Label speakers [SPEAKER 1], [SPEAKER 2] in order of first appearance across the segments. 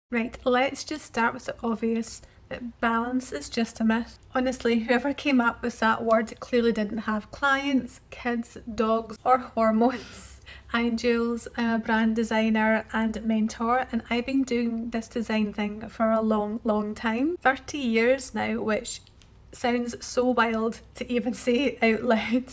[SPEAKER 1] Right, let's just start with the obvious, that balance is just a myth. Honestly, whoever came up with that word clearly didn't have clients, kids, dogs, or hormones. I'm Jules, I'm a brand designer and mentor, and I've been doing this design thing for a long time. 30 years now, which sounds so wild to even say it out loud.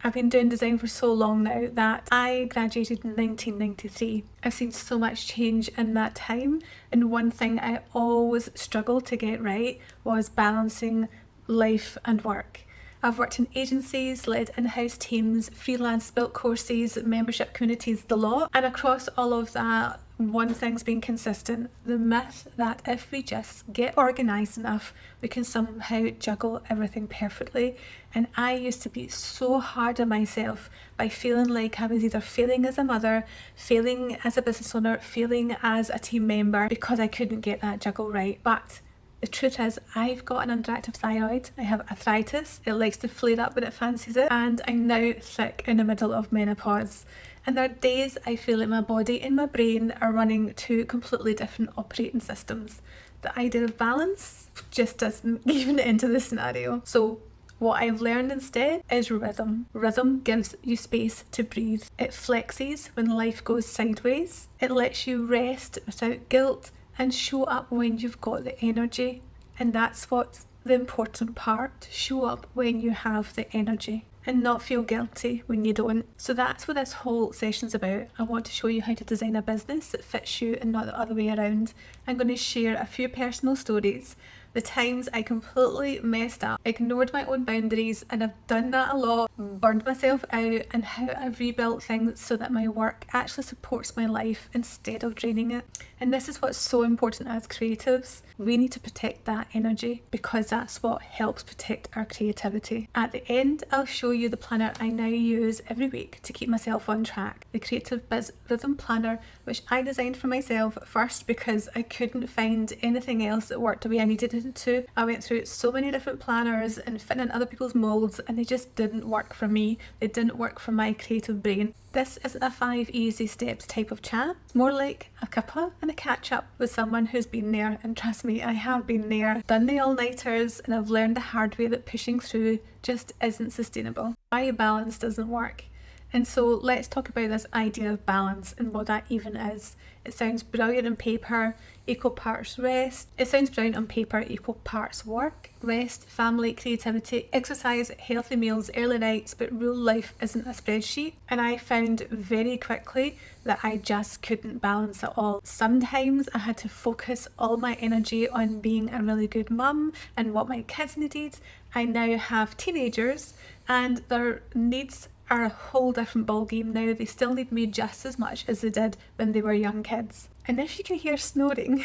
[SPEAKER 1] I've been doing design for so long now that I graduated in 1993. I've seen so much change in that time, and one thing I always struggled to get right was balancing life and work. I've worked in agencies, led in-house teams, freelance, built courses, membership communities, the lot. And across all of that, one thing's been consistent: the myth that if we just get organised enough, we can somehow juggle everything perfectly. And I used to be so hard on myself by feeling like I was either failing as a mother, failing as a business owner, failing as a team member because I couldn't get that juggle right. But the truth is, I've got an underactive thyroid, I have arthritis, it likes to flare up when it fancies it, and I'm now thick in the middle of menopause. And there are days I feel like my body and my brain are running two completely different operating systems. The idea of balance just doesn't even enter the scenario. So what I've learned instead is rhythm. Rhythm gives you space to breathe. It flexes when life goes sideways. It lets you rest without guilt and show up when you've got the energy. And that's what's the important part. Show up when you have the energy and not feel guilty when you don't. So that's what this whole session's about. I want to show you how to design a business that fits you and not the other way around. I'm going to share a few personal stories, the times I completely messed up, ignored my own boundaries, and I've done that a lot, burned myself out, and how I've rebuilt things so that my work actually supports my life instead of draining it. And this is what's so important as creatives. We need to protect that energy because that's what helps protect our creativity. At the end, I'll show you the planner I now use every week to keep myself on track. The Creative Biz Rhythm Planner, which I designed for myself first because I couldn't find anything else that worked the way I needed it to. I went through so many different planners and fitting in other people's molds, and they just didn't work for me. They didn't work for my creative brain. This isn't a 5 easy steps type of chat. It's more like a cuppa and a catch up with someone who's been there, and trust me, I have been there, done the all-nighters, and I've learned the hard way that pushing through just isn't sustainable. Why balance doesn't work. And so let's talk about this idea of balance and what that even is. It sounds brilliant on paper, equal parts rest. It sounds brilliant on paper, equal parts work, rest, family, creativity, exercise, healthy meals, early nights, but real life isn't a spreadsheet. And I found very quickly that I just couldn't balance it all. Sometimes I had to focus all my energy on being a really good mum and what my kids needed. I now have teenagers and their needs are a whole different ballgame now. They still need me just as much as they did when they were young kids. And if you can hear snoring,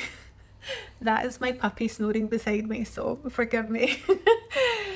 [SPEAKER 1] that is my puppy snoring beside me, so forgive me.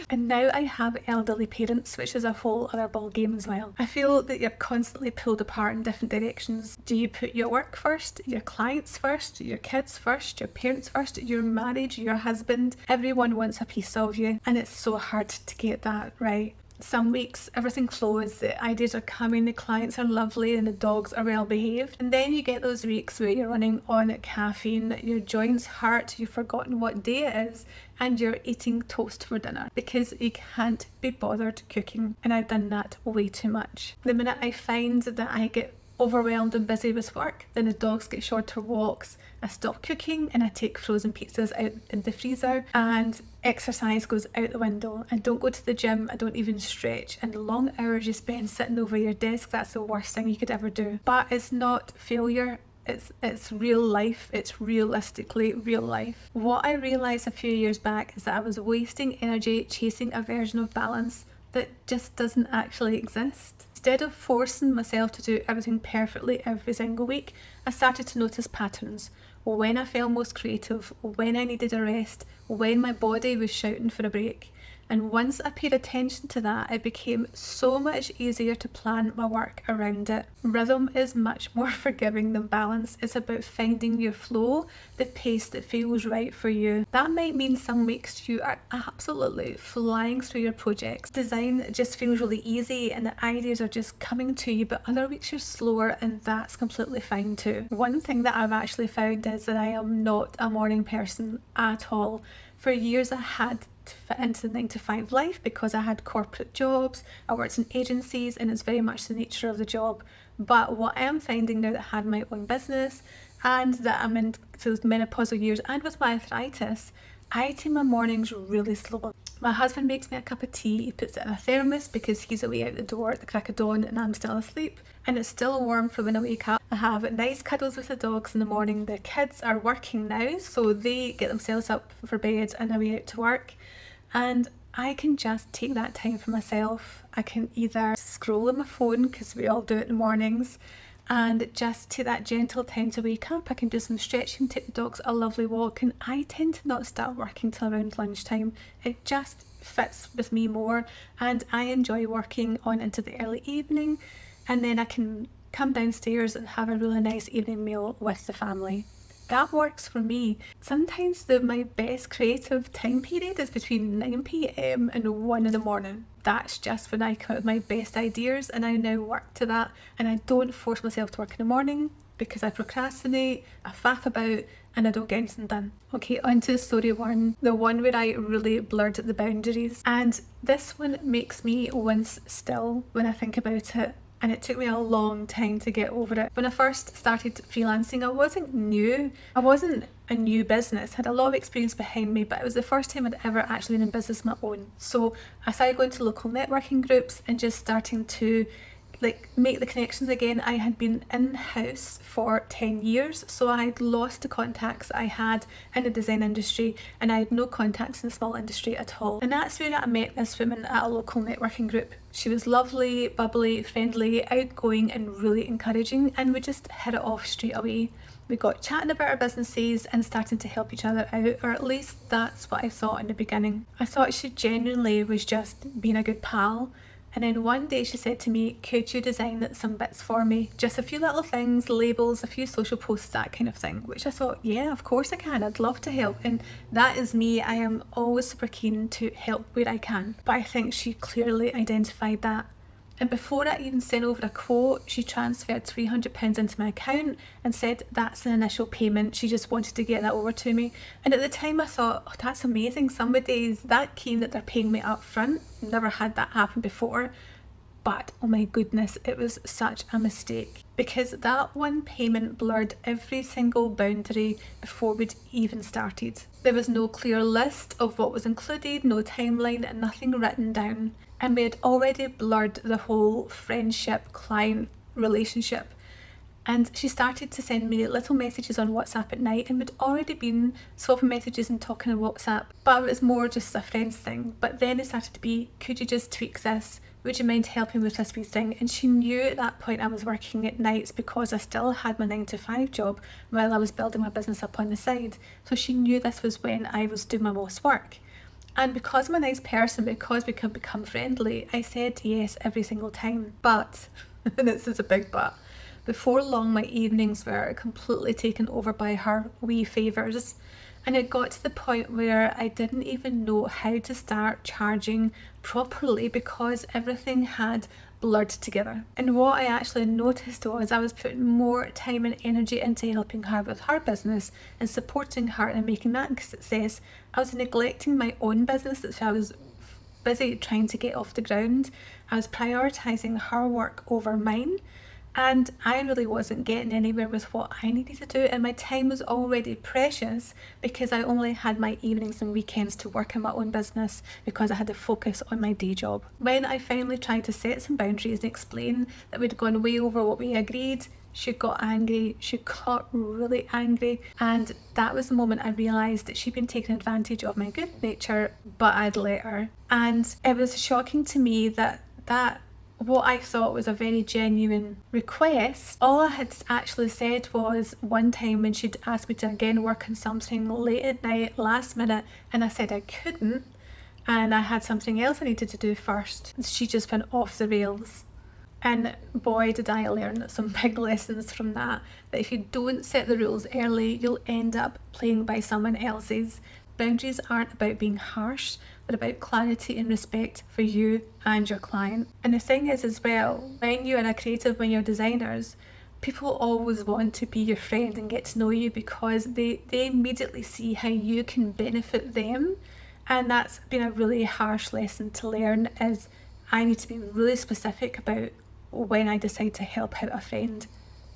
[SPEAKER 1] And now I have elderly parents, which is a whole other ballgame as well. I feel that you're constantly pulled apart in different directions. Do you put your work first, your clients first, your kids first, your parents first, your marriage, your husband? Everyone wants a piece of you, and it's so hard to get that right. Some weeks everything flows, the ideas are coming, the clients are lovely, and the dogs are well behaved. And then you get those weeks where you're running on caffeine, your joints hurt, you've forgotten what day it is, and you're eating toast for dinner because you can't be bothered cooking. And I've done that way too much. The minute I find that I get overwhelmed and busy with work, then the dogs get shorter walks, I stop cooking and I take frozen pizzas out in the freezer, and exercise goes out the window. I don't go to the gym, I don't even stretch, and the long hours you spend sitting over your desk, that's the worst thing you could ever do. But it's not failure, it's real life. It's realistically real life. What I realised a few years back is that I was wasting energy chasing a version of balance that just doesn't actually exist. Instead of forcing myself to do everything perfectly every single week, I started to notice patterns. When I felt most creative, when I needed a rest, when my body was shouting for a break. And once I paid attention to that, it became so much easier to plan my work around it. Rhythm is much more forgiving than balance. It's about finding your flow, the pace that feels right for you. That might mean some weeks you are absolutely flying through your projects. Design just feels really easy and the ideas are just coming to you, but other weeks you're slower, and that's completely fine too. One thing that I've actually found is that I am not a morning person at all. For years I had to fit into the 9 to 5 life because I had corporate jobs, I worked in agencies, and it's very much the nature of the job. But what I am finding now that I have my own business and that I'm into those menopausal years and with my arthritis, I take my mornings really slow. My husband makes me a cup of tea, he puts it in a thermos because he's away out the door at the crack of dawn and I'm still asleep, and it's still warm for when I wake up. I have nice cuddles with the dogs in the morning. The kids are working now, so they get themselves up for bed and away out to work, and I can just take that time for myself. I can either scroll on my phone, because we all do it in the mornings, and just take that gentle time to wake up. I can do some stretching, take the dogs a lovely walk, and I tend to not start working till around lunchtime. It just fits with me more, and I enjoy working on into the early evening, and then I can come downstairs and have a really nice evening meal with the family. That works for me. Sometimes my best creative time period is between 9 p.m. and 1 in the morning. That's just when I come up with my best ideas, and I now work to that, and I don't force myself to work in the morning because I procrastinate, I faff about, and I don't get anything done. Okay, on to story one, the one where I really blurred the boundaries. And this one makes me wince still when I think about it. And it took me a long time to get over it. When I first started freelancing, I wasn't new. I wasn't a new business. I had a lot of experience behind me, but it was the first time I'd ever actually been in business of my own. So I started going to local networking groups and just starting to make the connections again. I had been in-house for 10 years, so I had lost the contacts I had in the design industry, and I had no contacts in the small industry at all. And that's where I met this woman at a local networking group. She was lovely, bubbly, friendly, outgoing, and really encouraging, and we just hit it off straight away. We got chatting about our businesses and starting to help each other out, or at least that's what I thought in the beginning. I thought she genuinely was just being a good pal. And then one day she said to me, could you design some bits for me? Just a few little things, labels, a few social posts, that kind of thing. Which I thought, yeah, of course I can. I'd love to help. And that is me. I am always super keen to help where I can. But I think she clearly identified that. And before I even sent over a quote, she transferred £300 into my account and said that's an initial payment. She just wanted to get that over to me. And at the time I thought, oh, that's amazing. Somebody's that keen that they're paying me up front. Never had that happen before. But oh my goodness, it was such a mistake, because that one payment blurred every single boundary before we'd even started. There was no clear list of what was included, no timeline, and nothing written down. And we had already blurred the whole friendship client relationship. And she started to send me little messages on WhatsApp at night, and we'd already been swapping messages and talking on WhatsApp, but it was more just a friends thing. But then it started to be, could you just tweak this? Would you mind helping with this wee thing? And she knew at that point I was working at nights because I still had my 9 to 5 job while I was building my business up on the side. So she knew this was when I was doing my most work. And because I'm a nice person, because we could become friendly, I said yes every single time. But, and this is a big but, before long my evenings were completely taken over by her wee favours. And it got to the point where I didn't even know how to start charging properly because everything had blurred together. And what I actually noticed was I was putting more time and energy into helping her with her business and supporting her and making that a success. I was neglecting my own business that I was busy trying to get off the ground. I was prioritising her work over mine. And I really wasn't getting anywhere with what I needed to do, and my time was already precious because I only had my evenings and weekends to work in my own business because I had to focus on my day job. When I finally tried to set some boundaries and explain that we'd gone way over what we agreed, she got angry. She got really angry, and that was the moment I realised that she'd been taking advantage of my good nature, but I'd let her. And it was shocking to me that what I thought was a very genuine request, all I had actually said was one time when she'd asked me to again work on something late at night, last minute, and I said I couldn't, and I had something else I needed to do first. She just went off the rails. And boy, did I learn some big lessons from that. That if you don't set the rules early, you'll end up playing by someone else's. Boundaries aren't about being harsh, but about clarity and respect for you and your client. And the thing is as well, when you are a creative, when you're designers, people always want to be your friend and get to know you because they immediately see how you can benefit them. And that's been a really harsh lesson to learn, is I need to be really specific about when I decide to help out a friend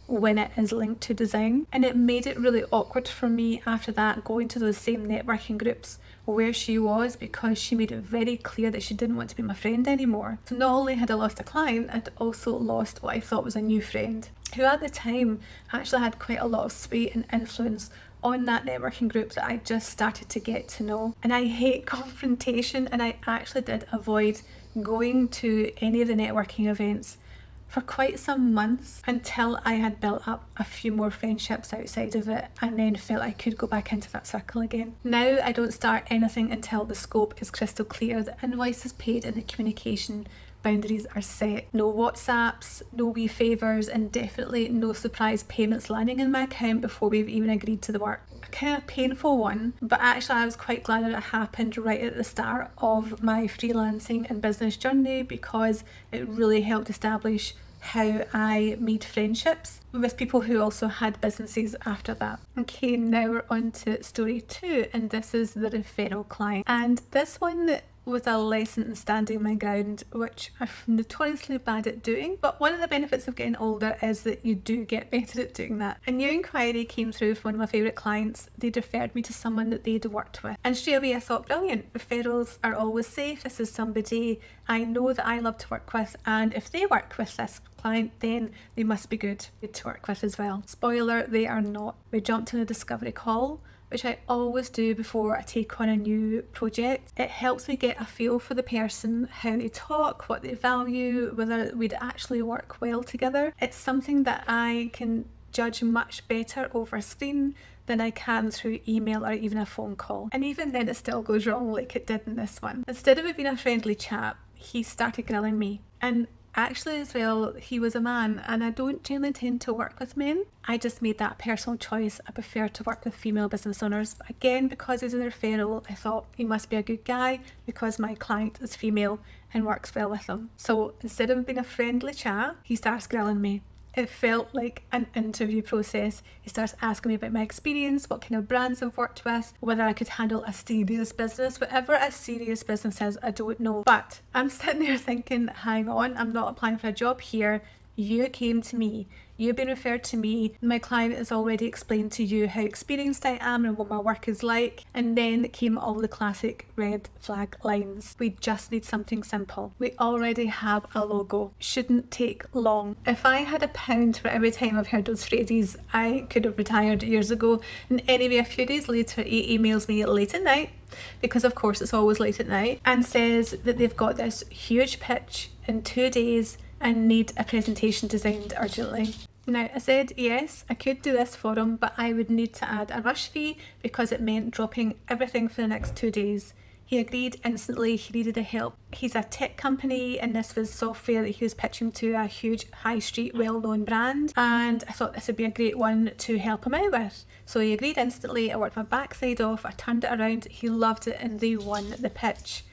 [SPEAKER 1] when it is linked to design. And it made it really awkward for me after that, going to those same networking groups where she was, because she made it very clear that she didn't want to be my friend anymore. So not only had I lost a client, I'd also lost what I thought was a new friend, who at the time actually had quite a lot of sway and influence on that networking group that I just started to get to know. And I hate confrontation, and I actually did avoid going to any of the networking events for quite some months until I had built up a few more friendships outside of it, and then felt I could go back into that circle again. Now I don't start anything until the scope is crystal clear, the invoice is paid, and the communication boundaries are set. No WhatsApps, no wee favours, and definitely no surprise payments landing in my account before we've even agreed to the work. A kind of painful one, but actually I was quite glad that it happened right at the start of my freelancing and business journey, because it really helped establish how I made friendships with people who also had businesses after that. Okay, now we're on to story 2, and this is the referral client. And this one was a lesson in standing my ground, which I'm notoriously bad at doing. But one of the benefits of getting older is that you do get better at doing that. A new inquiry came through from one of my favourite clients. They'd referred me to someone that they'd worked with. And straight away I thought, brilliant, referrals are always safe. This is somebody I know that I love to work with, and if they work with this client, then they must be good to work with as well. Spoiler, they are not. We jumped on a discovery call, which I always do before I take on a new project. It helps me get a feel for the person, how they talk, what they value, whether we'd actually work well together. It's something that I can judge much better over a screen than I can through email or even a phone call. And even then it still goes wrong, like it did in this one. Instead of it being a friendly chat, he started grilling me. And actually as well, he was a man, and I don't generally tend to work with men. I just made that personal choice. I prefer to work with female business owners. But again, because he's a referral, I thought he must be a good guy because my client is female and works well with them. So instead of being a friendly chat, he starts grilling me. It felt like an interview process. He starts asking me about my experience, what kind of brands I've worked with, whether I could handle a serious business. Whatever a serious business is, I don't know. But I'm sitting there thinking, hang on, I'm not applying for a job here. You came to me. You've been referred to me. My client has already explained to you how experienced I am and what my work is like. And then came all the classic red flag lines. We just need something simple. We already have a logo. Shouldn't take long. If I had £1 for every time I've heard those phrases, I could have retired years ago. And anyway, a few days later, he emails me late at night, because of course it's always late at night, and says that they've got this huge pitch in 2 days and need a presentation designed urgently. Now, I said yes, I could do this for him, but I would need to add a rush fee because it meant dropping everything for the next 2 days. He agreed instantly. He needed the help. He's a tech company, and this was software that he was pitching to a huge high street well-known brand, and I thought this would be a great one to help him out with. So he agreed instantly. I worked my backside off. I turned it around. He loved it, and they won the pitch.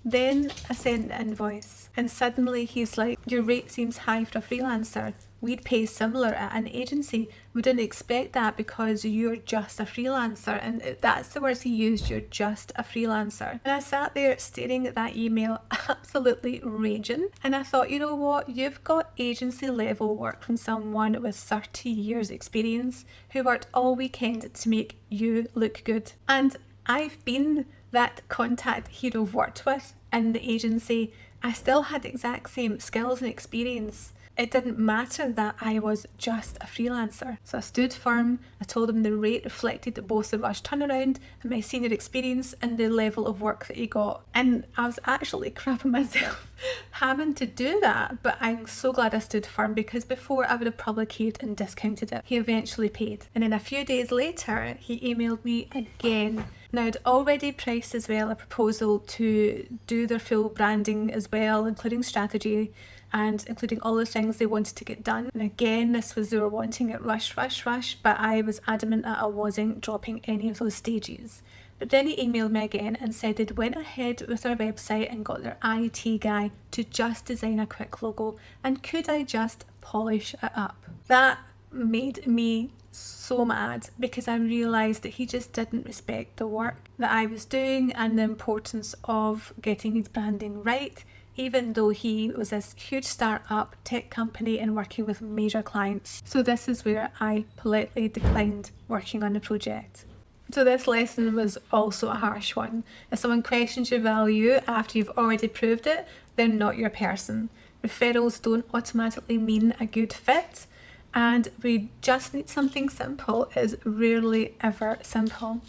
[SPEAKER 1] Then I sent the invoice, and suddenly he's like, your rate seems high for a freelancer. We'd pay similar at an agency. We didn't expect that because you're just a freelancer. And that's the words he used, you're just a freelancer. And I sat there staring at that email, absolutely raging. And I thought, you know what? You've got agency level work from someone with 30 years experience who worked all weekend to make you look good. And I've been that contact he'd have worked with in the agency. I still had the exact same skills and experience. It didn't matter that I was just a freelancer. So I stood firm. I told him the rate reflected both the rush turnaround and my senior experience and the level of work that he got. And I was actually crapping myself having to do that, but I'm so glad I stood firm, because before I would have probably caved and discounted it. He eventually paid. And then a few days later, he emailed me again. Now, I'd already priced as well a proposal to do their full branding as well, including strategy and including all the things they wanted to get done. And again, this was they were wanting it rush, but I was adamant that I wasn't dropping any of those stages. But then he emailed me again and said they'd went ahead with their website and got their IT guy to just design a quick logo, and could I just polish it up? That made me so mad, because I realised that he just didn't respect the work that I was doing and the importance of getting his branding right, even though he was this huge start-up tech company and working with major clients. So this is where I politely declined working on the project. So this lesson was also a harsh one. If someone questions your value after you've already proved it, they're not your person. Referrals don't automatically mean a good fit, and we just need something simple is rarely ever simple.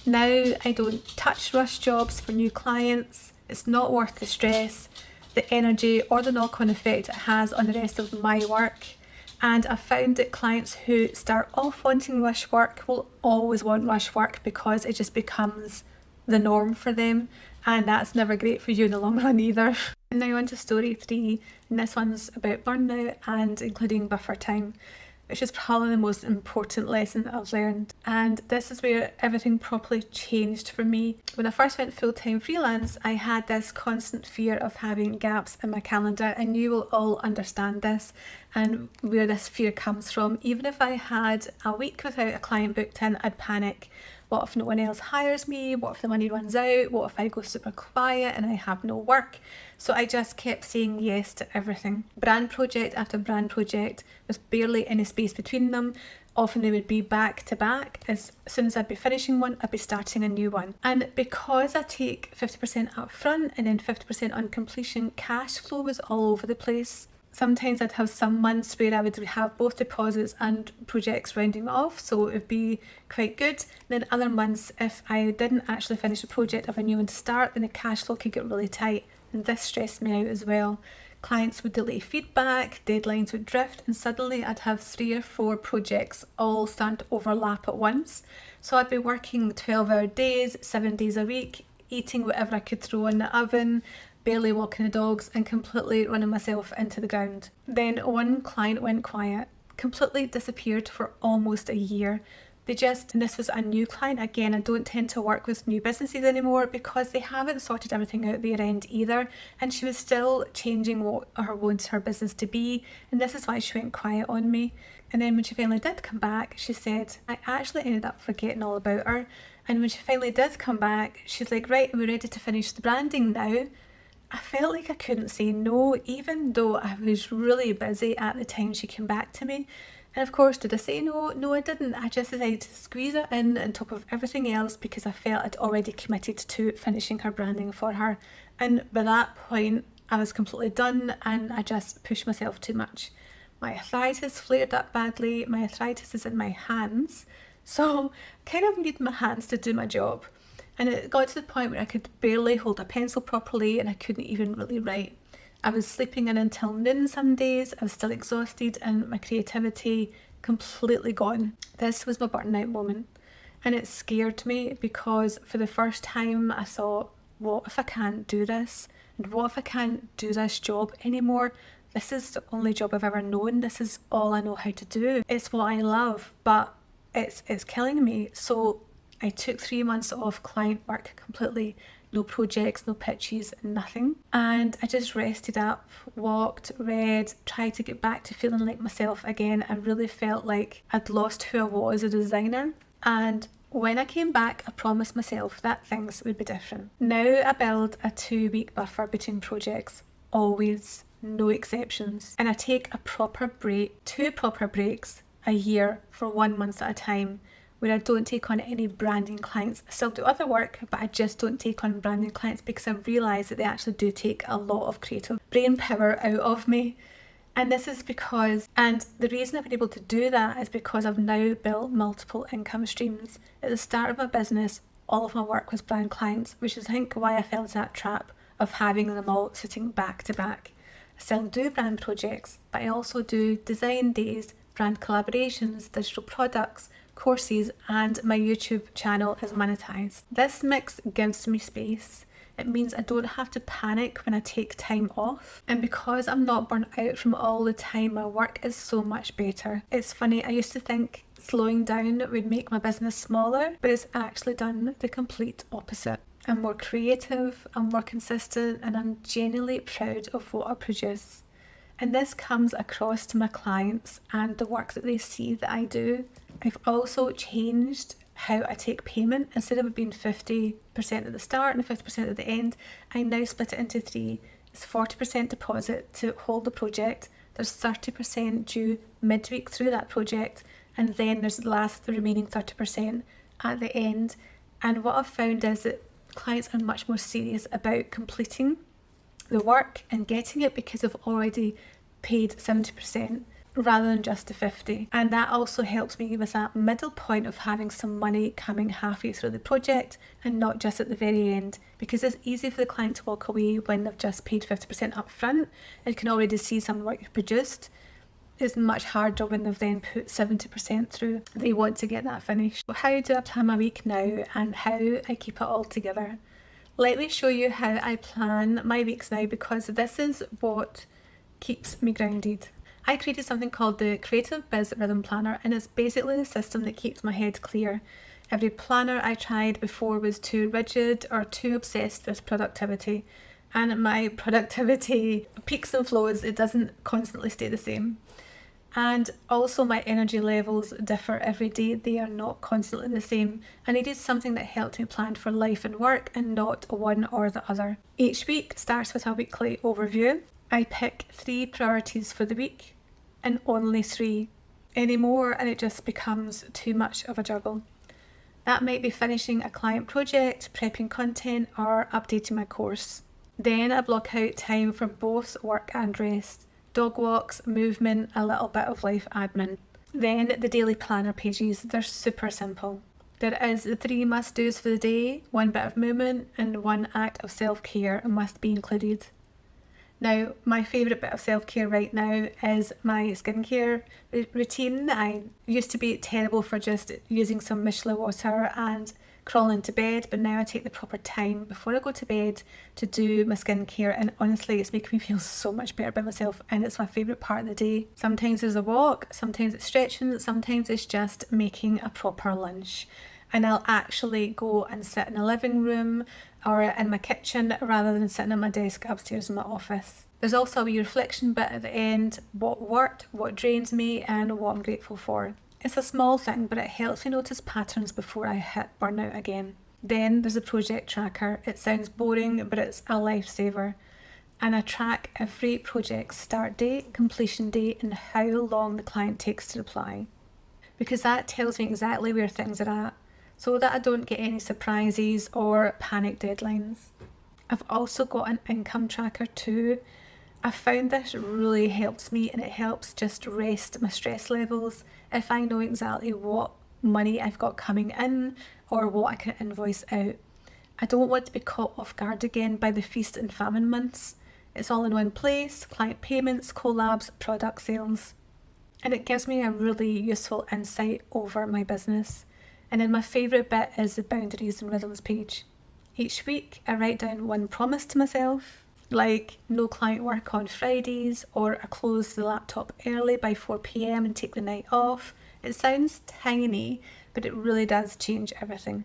[SPEAKER 1] Now I don't touch rush jobs for new clients. It's not worth the stress, the energy or the knock-on effect it has on the rest of my work. And I found that clients who start off wanting rush work will always want rush work, because it just becomes the norm for them, and that's never great for you in the long run either. And now on to story 3, and this one's about burnout and including buffer time, which is probably the most important lesson that I've learned. And this is where everything properly changed for me. When I first went full-time freelance, I had this constant fear of having gaps in my calendar, and you will all understand this and where this fear comes from. Even if I had a week without a client booked in, I'd panic. What if no one else hires me? What if the money runs out? What if I go super quiet and I have no work? So I just kept saying yes to everything. Brand project after brand project, with barely any space between them. Often they would be back to back. As soon as I'd be finishing one, I'd be starting a new one. And because I take 50% up front and then 50% on completion, cash flow was all over the place. Sometimes I'd have some months where I would have both deposits and projects rounding off, so it would be quite good. Then other months, if I didn't actually finish a project of a new one to start, then the cash flow could get really tight, and this stressed me out as well. Clients would delay feedback, deadlines would drift, and suddenly I'd have 3 or 4 projects all starting to overlap at once. So I'd be working 12-hour days, 7 days a week, eating whatever I could throw in the oven, barely walking the dogs, and completely running myself into the ground. Then one client went quiet, completely disappeared for almost a year. And this was a new client. Again, I don't tend to work with new businesses anymore because they haven't sorted everything out their end either. And she was still changing what her wants her business to be. And this is why she went quiet on me. And then when she finally did come back, she said, I actually ended up forgetting all about her. And when she finally did come back, she's like, right, we're ready to finish the branding now. I felt like I couldn't say no, even though I was really busy at the time she came back to me. And of course, did I say no? No, I didn't. I just decided to squeeze it in on top of everything else because I felt I'd already committed to finishing her branding for her. And by that point, I was completely done and I just pushed myself too much. My arthritis flared up badly. My arthritis is in my hands. So I kind of need my hands to do my job. And it got to the point where I could barely hold a pencil properly and I couldn't even really write. I was sleeping in until noon some days. I was still exhausted and my creativity completely gone. This was my burnout moment. And it scared me because for the first time I thought, what if I can't do this? And what if I can't do this job anymore? This is the only job I've ever known. This is all I know how to do. It's what I love, but it's killing me. So I took 3 months off client work completely. No projects, no pitches, nothing. And I just rested up, walked, read, tried to get back to feeling like myself again. I really felt like I'd lost who I was as a designer. And when I came back, I promised myself that things would be different. Now I build a 2-week buffer between projects, always, no exceptions. And I take a proper break, 2 proper breaks a year for 1 month at a time, where I don't take on any branding clients. I still do other work, but I just don't take on branding clients because I realise that they actually do take a lot of creative brain power out of me. And this is because, and the reason I've been able to do that is because I've now built multiple income streams. At the start of my business, all of my work was brand clients, which is I think why I fell into that trap of having them all sitting back to back. I still do brand projects, but I also do design days, brand collaborations, digital products, courses, and my YouTube channel is monetized. This mix gives me space. It means I don't have to panic when I take time off. And because I'm not burnt out from all the time, my work is so much better. It's funny, I used to think slowing down would make my business smaller, but it's actually done the complete opposite. I'm more creative, I'm more consistent, and I'm genuinely proud of what I produce. And this comes across to my clients and the work that they see that I do. I've also changed how I take payment. Instead of it being 50% at the start and 50% at the end, I now split it into three. It's 40% deposit to hold the project, there's 30% due midweek through that project, and then there's the remaining 30% at the end. And what I've found is that clients are much more serious about completing the work and getting it because they've already paid 70% rather than just the 50%. And that also helps me with that middle point of having some money coming halfway through the project and not just at the very end, because it's easy for the client to walk away when they've just paid 50% up front and can already see some work you've produced. It's much harder when they've then put 70% through. They want to get that finished. How do I plan my week now and how I keep it all together? Let me show you how I plan my weeks now, because this is what keeps me grounded. I created something called the Creative Biz Rhythm Planner, and it's basically the system that keeps my head clear. Every planner I tried before was too rigid or too obsessed with productivity, and my productivity peaks and flows. It doesn't constantly stay the same. And also my energy levels differ every day. They are not constantly the same. I needed something that helped me plan for life and work and not one or the other. Each week starts with a weekly overview. I pick 3 priorities for the week, and only 3. Any more and it just becomes too much of a juggle. That might be finishing a client project, prepping content, or updating my course. Then I block out time for both work and rest. Dog walks, movement, a little bit of life admin. Then the daily planner pages, they're super simple. There is the 3 must-dos for the day, 1 bit of movement and 1 act of self-care must be included. Now, my favourite bit of self-care right now is my skincare routine. I used to be terrible for just using some micellar water and crawling into bed, but now I take the proper time before I go to bed to do my skincare, and honestly it's making me feel so much better by myself, and it's my favourite part of the day. Sometimes there's a walk, sometimes it's stretching, sometimes it's just making a proper lunch. And I'll actually go and sit in the living room or in my kitchen rather than sitting at my desk upstairs in my office. There's also a wee reflection bit at the end, what worked, what drains me, and what I'm grateful for. It's a small thing, but it helps me notice patterns before I hit burnout again. Then there's a project tracker. It sounds boring, but it's a lifesaver. And I track every project start date, completion date, and how long the client takes to reply. Because that tells me exactly where things are at, so that I don't get any surprises or panic deadlines. I've also got an income tracker too. I found this really helps me, and it helps just rest my stress levels if I know exactly what money I've got coming in or what I can invoice out. I don't want to be caught off guard again by the feast and famine months. It's all in one place: client payments, collabs, product sales. And it gives me a really useful insight over my business. And then my favourite bit is the boundaries and rhythms page. Each week I write down 1 promise to myself, like no client work on Fridays, or I close the laptop early by 4 p.m. and take the night off. It sounds tiny, but it really does change everything.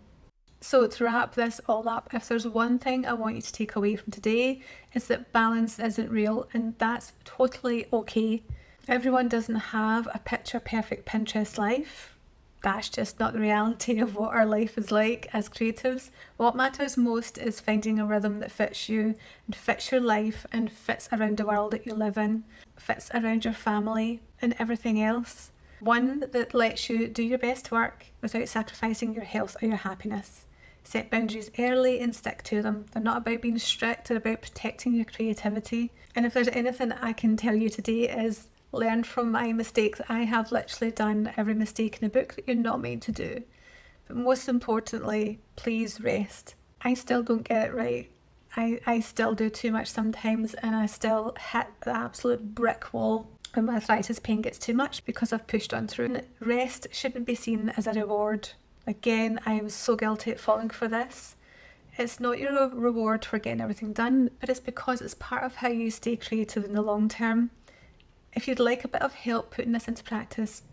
[SPEAKER 1] So to wrap this all up, if there's one thing I want you to take away from today, it's that balance isn't real, and that's totally okay. Everyone doesn't have a picture perfect Pinterest life. That's just not the reality of what our life is like as creatives. What matters most is finding a rhythm that fits you and fits your life and fits around the world that you live in, fits around your family and everything else. One that lets you do your best work without sacrificing your health or your happiness. Set boundaries early and stick to them. They're not about being strict, they're about protecting your creativity. And if there's anything I can tell you today is learn from my mistakes. I have literally done every mistake in the book that you're not meant to do. But most importantly, please rest. I still don't get it right. I still do too much sometimes, and I still hit the absolute brick wall when my arthritis pain gets too much because I've pushed on through. And rest shouldn't be seen as a reward. Again, I was so guilty at falling for this. It's not your reward for getting everything done, but it's because it's part of how you stay creative in the long term. If you'd like a bit of help putting this into practice,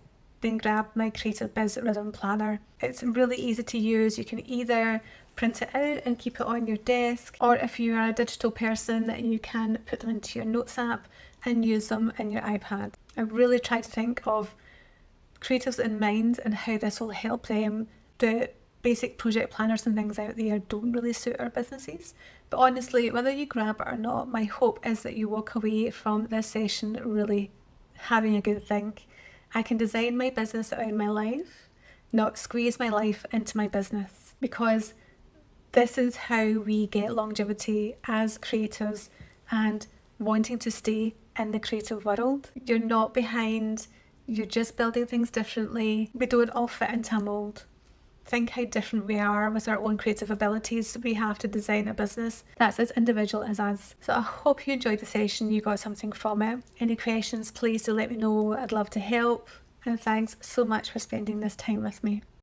[SPEAKER 1] then grab my Creative Biz Rhythm Planner. It's really easy to use. You can either print it out and keep it on your desk, or if you are a digital person, you can put them into your notes app and use them in your iPad. I really try to think of creatives in mind and how this will help them. The basic project planners and things out there don't really suit our businesses. But honestly, whether you grab it or not, my hope is that you walk away from this session really having a good think. I can design my business around my life, not squeeze my life into my business, because this is how we get longevity as creatives and wanting to stay in the creative world. You're not behind, you're just building things differently. We don't all fit into a mould. Think how different we are with our own creative abilities we have to design a business that's as individual as us. So I hope you enjoyed the session, you got something from it. Any questions, please do let me know. I'd love to help. And thanks so much for spending this time with me.